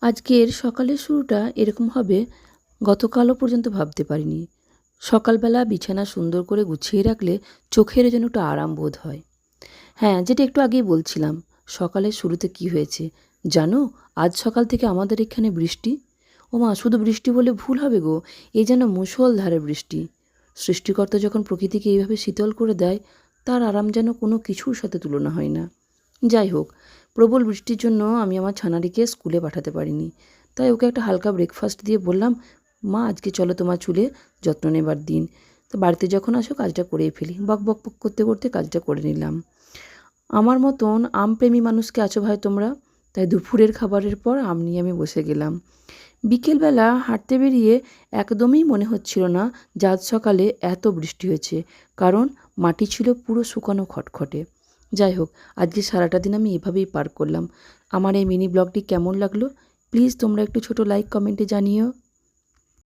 আজকের সকালের শুরুটা এরকম হবে গতকালও পর্যন্ত ভাবতে পারিনি। সকালবেলা বিছানা সুন্দর করে গুছিয়ে রাখলে চোখের যেন একটু আরাম বোধ হয়। হ্যাঁ, যেটা একটু আগেই বলছিলাম, সকালের শুরুতে কি হয়েছে জানো? আজ সকাল থেকে আমাদের এখানে বৃষ্টি। ওমা, শুধু বৃষ্টি বলে ভুল হবে গো, এই যেন মুষলধারে বৃষ্টি। সৃষ্টিকর্তা যখন প্রকৃতিকে এইভাবে শীতল করে দেয়, তার আরাম যেন কোনো কিছুর সাথে তুলনা হয় না। যাই হোক, প্রবল বৃষ্টির জন্য আমি আমার ছানাটিকে স্কুলে পাঠাতে পারিনি। তাই ওকে একটা হালকা ব্রেকফাস্ট দিয়ে বললাম, মা আজকে চলো তোমার চুলে যত্ন নেবার দিন। তো বাড়িতে যখন আসো কাজটা করেই ফেলি। বক বক বক করতে করতে কাজটা করে নিলাম। আমার মতন আমপ্রেমী মানুষকে আছো ভাই তোমরা। তাই দুপুরের খাবারের পর আম নিয়ে আমি বসে গেলাম। বিকেলবেলা হাঁটতে বেরিয়ে একদমই মনে হচ্ছিল না যে আজ সকালে এত বৃষ্টি হয়েছে, কারণ মাটি ছিল পুরো শুকানো খটখটে। যাই হোক, আজকে সারাটা দিন আমি এভাবেই পার করলাম। আমার এই মিনি ব্লগটি কেমন লাগলো প্লিজ তোমরা একটু ছোট লাইক কমেন্টে জানিও।